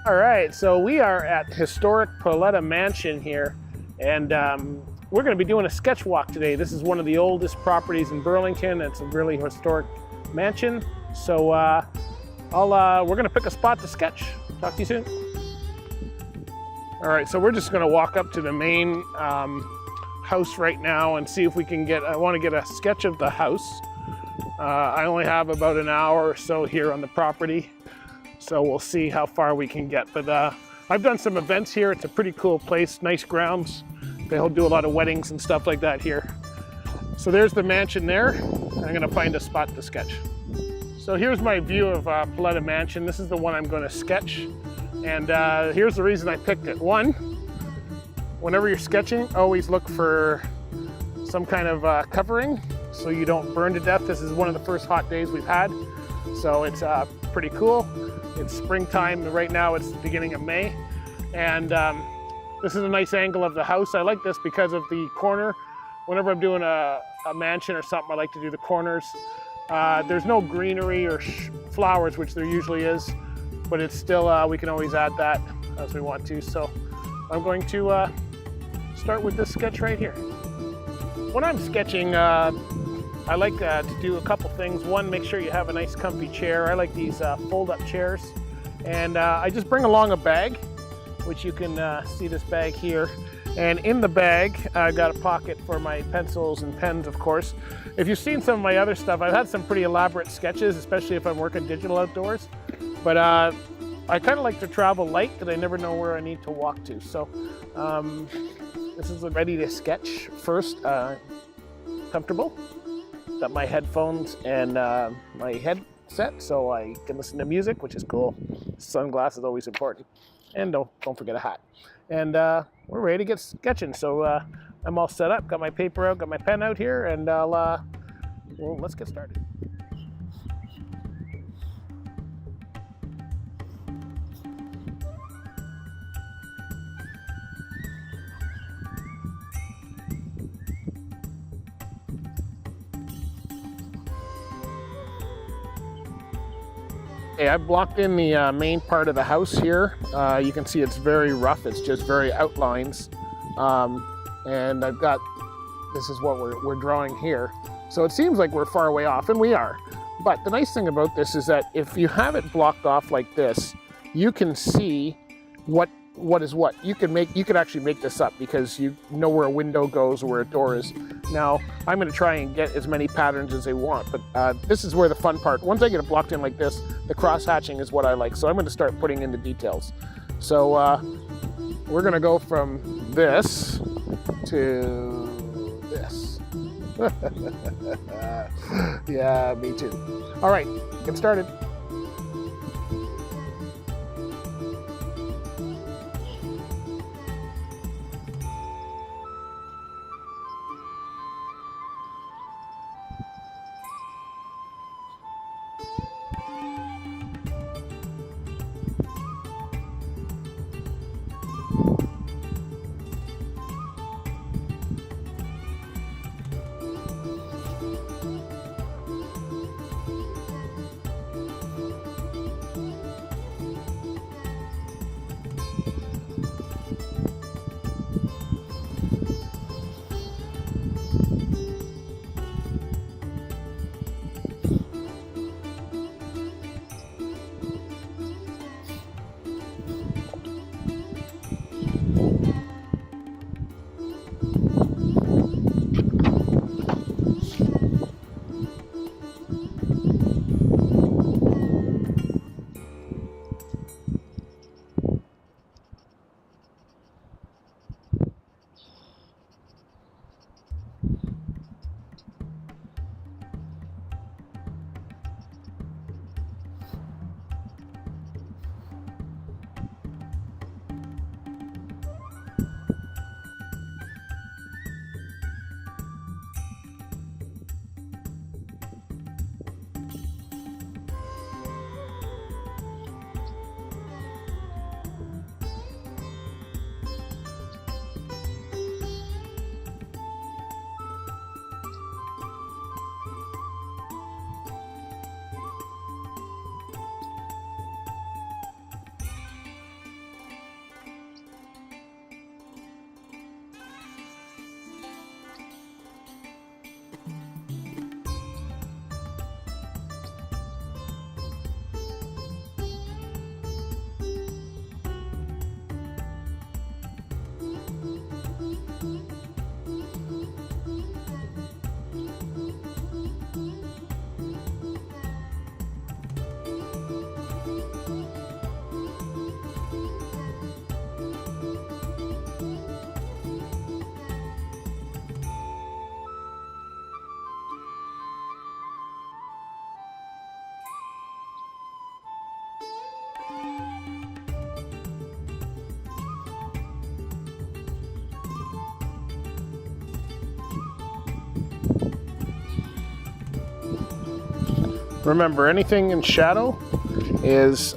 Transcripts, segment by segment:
All right, so we are at historic Paletta Mansion here, and we're going to be doing a sketch walk today. This is one of the oldest properties in Burlington. It's a really historic mansion. So we're going to pick a spot to sketch. Talk to you soon. All right, so we're just going to walk up to the main house right now and see if we can I want to get a sketch of the house. I only have about an hour or so here on the property, so we'll see how far we can get. But I've done some events here. It's a pretty cool place, nice grounds. They'll do a lot of weddings and stuff like that here. So there's the mansion there. I'm gonna find a spot to sketch. So here's my view of Paletta Mansion. This is the one I'm gonna sketch. And here's the reason I picked it. One, whenever you're sketching, always look for some kind of covering so you don't burn to death. This is one of the first hot days we've had. So it's pretty cool. It's springtime. Right now it's the beginning of May. And this is a nice angle of the house. I like this because of the corner. Whenever I'm doing a mansion or something, I like to do the corners. There's no greenery or flowers, which there usually is, but it's still, we can always add that as we want to. So I'm going to start with this sketch right here. When I'm sketching, I like to do a couple things. One, make sure you have a nice comfy chair. I like these fold-up chairs. And I just bring along a bag, which you can see this bag here. And in the bag, I've got a pocket for my pencils and pens, of course. If you've seen some of my other stuff, I've had some pretty elaborate sketches, especially if I'm working digital outdoors. But I kind of like to travel light because I never know where I need to walk to. So this is ready to sketch first. Comfortable. Got my headphones and my headset so I can listen to music, which is cool. Sunglasses always important. And don't forget a hat. And we're ready to get sketching. So I'm all set up, got my paper out, got my pen out here, and well, let's get started. Okay, I've blocked in the main part of the house here. You can see it's very rough. It's just very outlines. And I've got, this is what we're drawing here. So it seems like we're far away off, and we are. But the nice thing about this is that if you have it blocked off like this, you can see what is what. You could actually make this up because you know where a window goes or where a door is. Now, I'm gonna try and get as many patterns as they want, but this is where the fun part, once I get it blocked in like this, the cross-hatching is what I like. So I'm gonna start putting in the details. So we're gonna go from this to this. Yeah, me too. All right, get started. Remember, anything in shadow is,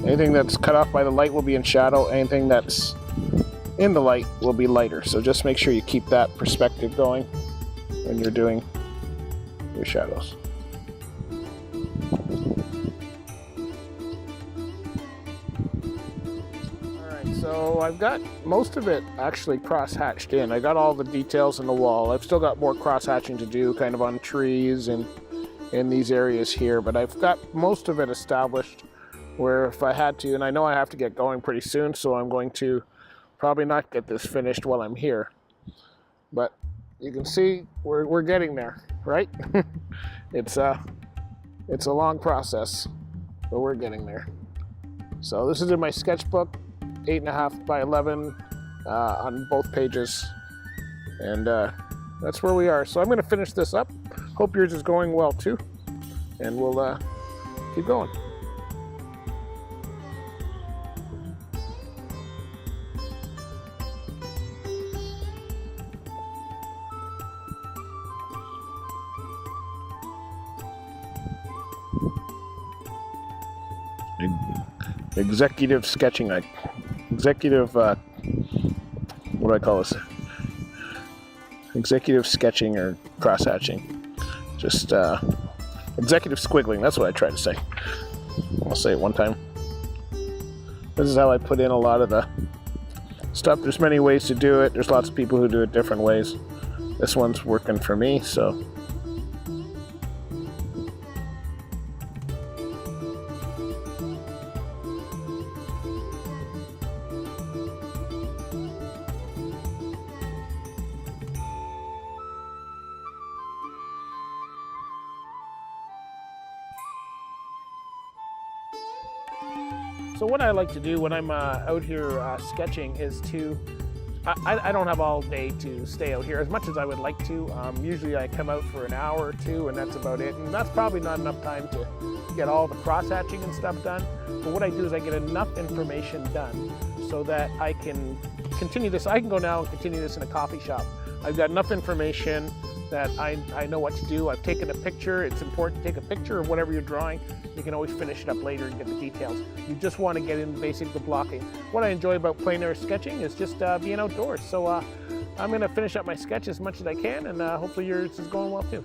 anything that's cut off by the light will be in shadow, anything that's in the light will be lighter. So just make sure you keep that perspective going when you're doing your shadows. Alright, so I've got most of it actually cross-hatched in. I got all the details in the wall. I've still got more cross-hatching to do, kind of on trees and in these areas here, but I've got most of it established where if I had to, and I know I have to get going pretty soon, so I'm going to probably not get this finished while I'm here. But you can see we're getting there, right? It's a long process, but we're getting there. So this is in my sketchbook, 8.5 by 11 on both pages, and that's where we are. So I'm going to finish this up. Hope yours is going well too, and we'll keep going. Executive sketching, executive, what do I call this? Executive sketching or cross-hatching. Just executive squiggling, that's what I tried to say. I'll say it one time. This is how I put in a lot of the stuff. There's many ways to do it. There's lots of people who do it different ways. This one's working for me, so. So what I like to do when I'm out here sketching is to, I don't have all day to stay out here as much as I would like to. Usually I come out for an hour or two and that's about it. And that's probably not enough time to get all the cross-hatching and stuff done. But what I do is I get enough information done so that I can continue this. I can go now and continue this in a coffee shop. I've got enough information that I know what to do. I've taken a picture. It's important to take a picture of whatever you're drawing. You can always finish it up later and get the details. You just want to get in basic the blocking. What I enjoy about plein air sketching is just being outdoors. So I'm going to finish up my sketch as much as I can, and hopefully yours is going well too.